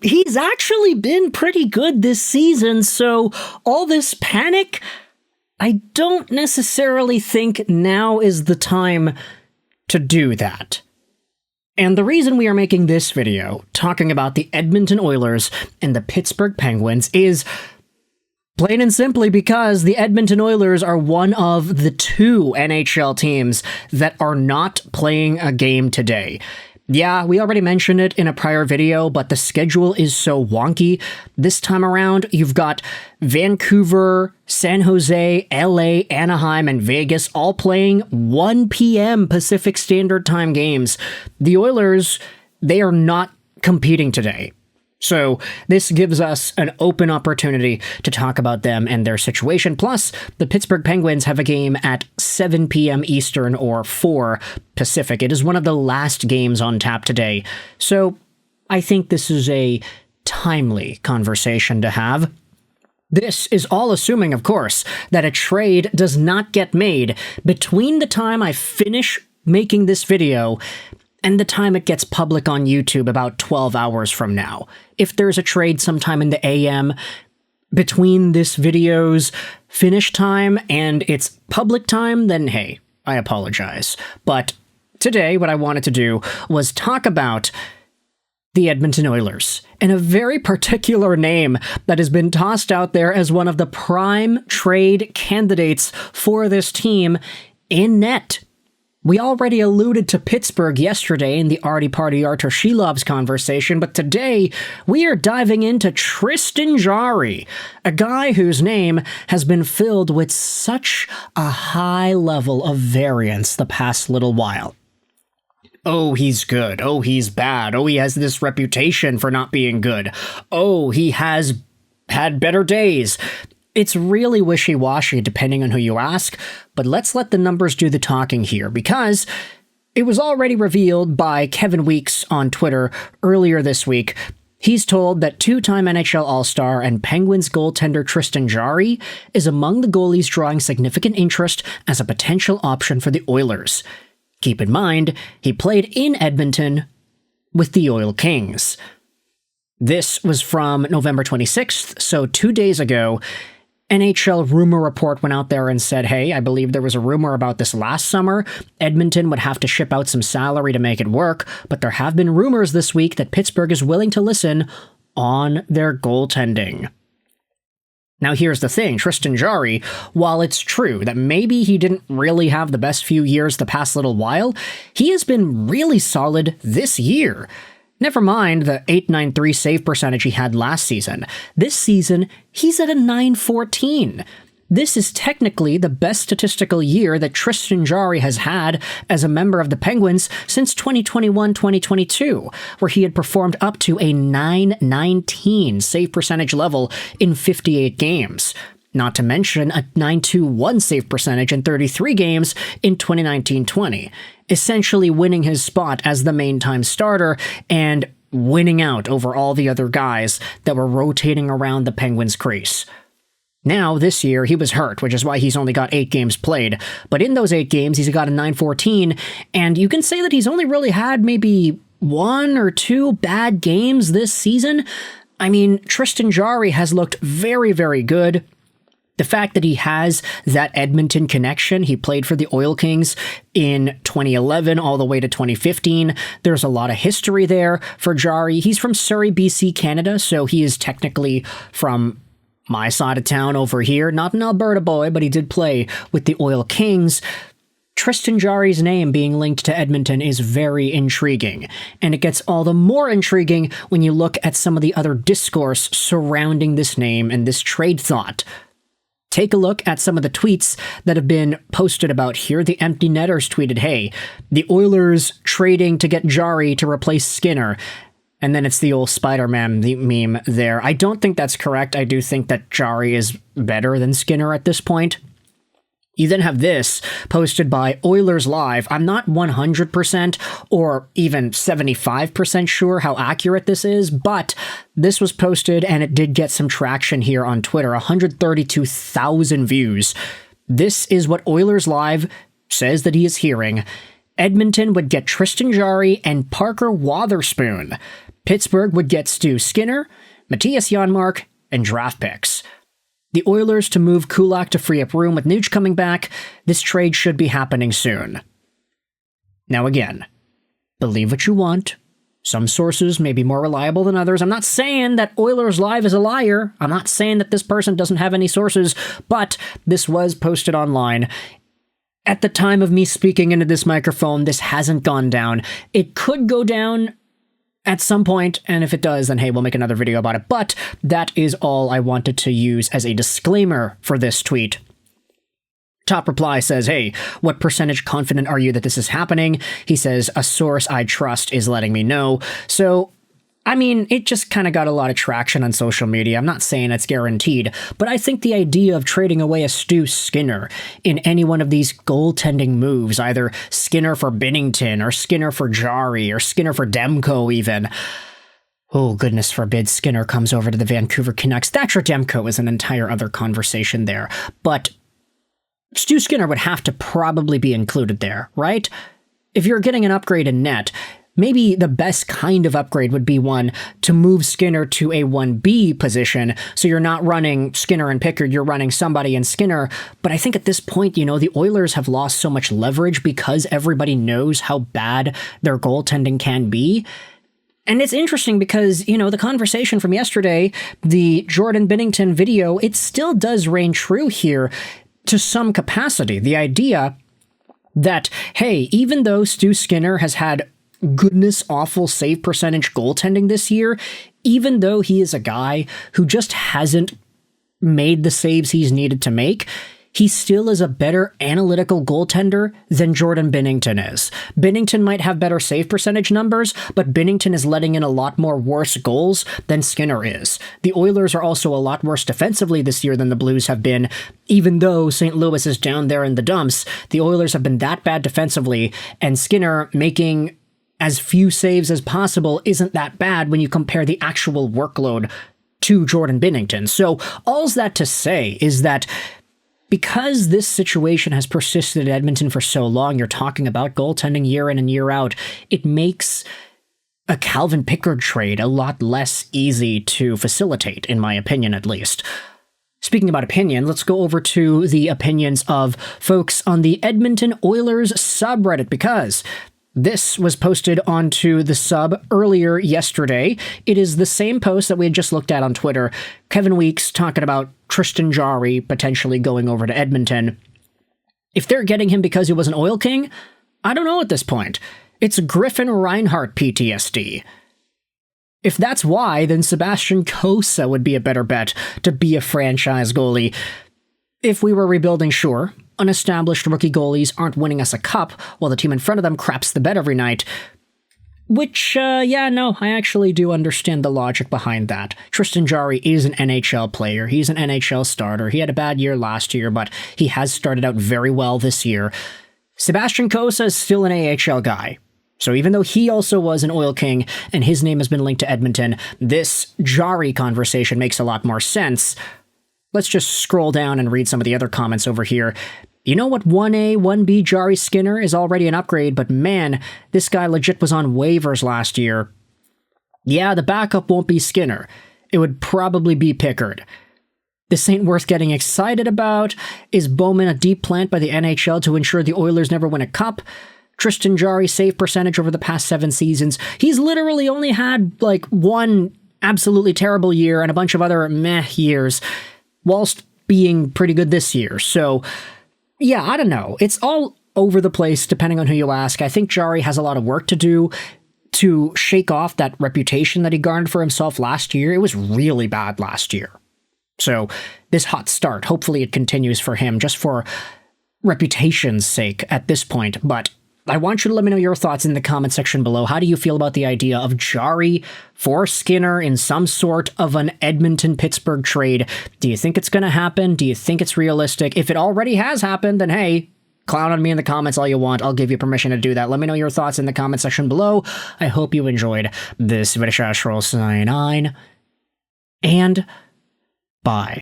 he's actually been pretty good this season, so all this panic, I don't necessarily think now is the time to do that. And the reason we are making this video, talking about the Edmonton Oilers and the Pittsburgh Penguins, is plain and simply because the Edmonton Oilers are one of the 2 NHL teams that are not playing a game today. Yeah, we already mentioned it in a prior video, but the schedule is so wonky. This time around, you've got Vancouver, San Jose, LA, Anaheim, and Vegas all playing 1 p.m. Pacific Standard Time games. The Oilers, they are not competing today. So this gives us an open opportunity to talk about them and their situation. Plus, the Pittsburgh Penguins have a game at 7 p.m. Eastern or 4 Pacific. It is one of the last games on tap today. So I think this is a timely conversation to have. This is all assuming, of course, that a trade does not get made between the time I finish making this video and the time it gets public on YouTube about 12 hours from now. If there's a trade sometime in the AM between this video's finish time and its public time, then hey, I apologize. But today, what I wanted to do was talk about the Edmonton Oilers, and a very particular name that has been tossed out there as one of the prime trade candidates for this team in net. We already alluded to Pittsburgh yesterday in the Artie Party Artur Shelov's conversation, but today we are diving into Tristan Jarry, a guy whose name has been filled with such a high level of variance the past little while. Oh, he's good. Oh, he's bad. Oh, he has this reputation for not being good. Oh, he has had better days. It's really wishy-washy depending on who you ask, but let's let the numbers do the talking here, because it was already revealed by Kevin Weeks on Twitter earlier this week. He's told that 2-time NHL All-Star and Penguins goaltender Tristan Jarry is among the goalies drawing significant interest as a potential option for the Oilers. Keep in mind, he played in Edmonton with the Oil Kings. This was from November 26th, so 2 days ago. NHL Rumor Report went out there and said, hey, I believe there was a rumor about this last summer. Edmonton would have to ship out some salary to make it work, but there have been rumors this week that Pittsburgh is willing to listen on their goaltending. Now here's the thing, Tristan Jarry, while it's true that maybe he didn't really have the best few years the past little while, he has been really solid this year. Never mind the .893 save percentage he had last season. This season, he's at a .914. This is technically the best statistical year that Tristan Jarry has had as a member of the Penguins since 2021-2022, where he had performed up to a .919 save percentage level in 58 games. Not to mention a .921 save percentage in 33 games in 2019-20, essentially winning his spot as the main-time starter and winning out over all the other guys that were rotating around the Penguins' crease. Now, this year, he was hurt, which is why he's only got 8 games played, but in those 8 games, he's got a .914, and you can say that he's only really had maybe 1 or 2 bad games this season. I mean, Tristan Jarry has looked very, very good. The fact that he has that Edmonton connection, he played for the Oil Kings in 2011 all the way to 2015. There's a lot of history there for Jarry. He's from Surrey, BC, Canada, so he is technically from my side of town over here. Not an Alberta boy, but he did play with the Oil Kings. Tristan Jarry's name being linked to Edmonton is very intriguing, and it gets all the more intriguing when you look at some of the other discourse surrounding this name and this trade thought. Take a look at some of the tweets that have been posted about here. The Empty Netters tweeted, hey, the Oilers trading to get Jarry to replace Skinner. And then it's the old Spider-Man meme there. I don't think that's correct. I do think that Jarry is better than Skinner at this point. You then have this posted by Oilers Live. I'm not 100% or even 75% sure how accurate this is, but this was posted and it did get some traction here on Twitter. 132,000 views. This is what Oilers Live says that he is hearing. Edmonton would get Tristan Jarry and Parker Wotherspoon. Pittsburgh would get Stu Skinner, Matthias Janmark, and draft picks. The Oilers to move Kulak to free up room with Nuge coming back. This trade should be happening soon. Now again, believe what you want. Some sources may be more reliable than others. I'm not saying that Oilers Live is a liar. I'm not saying that this person doesn't have any sources, but this was posted online. At the time of me speaking into this microphone, this hasn't gone down. It could go down at some point, and if it does, then hey, we'll make another video about it. But that is all I wanted to use as a disclaimer for this tweet. Top reply says, hey, what percentage confident are you that this is happening? He says, a source I trust is letting me know. So, I mean, it just kind of got a lot of traction on social media. I'm not saying it's guaranteed, but I think the idea of trading away a Stu Skinner in any one of these goaltending moves, either Skinner for Binnington or Skinner for Jarry or Skinner for Demko even. Oh, goodness forbid Skinner comes over to the Vancouver Canucks. Thatcher Demko is an entire other conversation there, but Stu Skinner would have to probably be included there, right? If you're getting an upgrade in net, maybe the best kind of upgrade would be one to move Skinner to a 1B position, so you're not running Skinner and Pickard, you're running somebody in Skinner. But I think at this point, the Oilers have lost so much leverage because everybody knows how bad their goaltending can be. And it's interesting because, the conversation from yesterday, the Jordan Binnington video, it still does reign true here to some capacity. The idea that, hey, even though Stu Skinner has had goodness awful save percentage goaltending this year, even though he is a guy who just hasn't made the saves he's needed to make, he still is a better analytical goaltender than Jordan Binnington is. Binnington might have better save percentage numbers, but Binnington is letting in a lot more worse goals than Skinner is. The Oilers are also a lot worse defensively this year than the Blues have been. Even though St. Louis is down there in the dumps, the Oilers have been that bad defensively, and Skinner making as few saves as possible isn't that bad when you compare the actual workload to Jordan Binnington. So all's that to say is that because this situation has persisted at Edmonton for so long, you're talking about goaltending year in and year out, it makes a Calvin Pickard trade a lot less easy to facilitate, in my opinion at least. Speaking about opinion, let's go over to the opinions of folks on the Edmonton Oilers subreddit, because this was posted onto the sub earlier yesterday. It is the same post that we had just looked at on Twitter. Kevin Weeks talking about Tristan Jarry potentially going over to Edmonton. If they're getting him because he was an Oil King, I don't know at this point. It's Griffin Reinhart PTSD. If that's why, then Sebastian Cossa would be a better bet to be a franchise goalie. If we were rebuilding, sure, unestablished rookie goalies aren't winning us a cup while the team in front of them craps the bed every night. Which, I actually do understand the logic behind that. Tristan Jarry is an NHL player. He's an NHL starter. He had a bad year last year, but he has started out very well this year. Sebastian Cossa is still an AHL guy. So even though he also was an Oil King and his name has been linked to Edmonton, this Jarry conversation makes a lot more sense. Let's just scroll down and read some of the other comments over here. You know what, 1A, 1B Jarry Skinner is already an upgrade, but man, this guy legit was on waivers last year. Yeah, the backup won't be Skinner. It would probably be Pickard. This ain't worth getting excited about. Is Bowman a deep plant by the NHL to ensure the Oilers never win a cup? Tristan Jarry save percentage over the past 7 seasons. He's literally only had, one absolutely terrible year and a bunch of other meh years, whilst being pretty good this year. So, yeah, I don't know. It's all over the place depending on who you ask. I think Jarry has a lot of work to do to shake off that reputation that he garnered for himself last year. It was really bad last year. So, this hot start, hopefully it continues for him just for reputation's sake at this point. But I want you to let me know your thoughts in the comment section below. How do you feel about the idea of Jarry for Skinner in some sort of an Edmonton-Pittsburgh trade? Do you think it's going to happen? Do you think it's realistic? If it already has happened, then hey, clown on me in the comments all you want. I'll give you permission to do that. Let me know your thoughts in the comment section below. I hope you enjoyed this video. Sign on, and bye.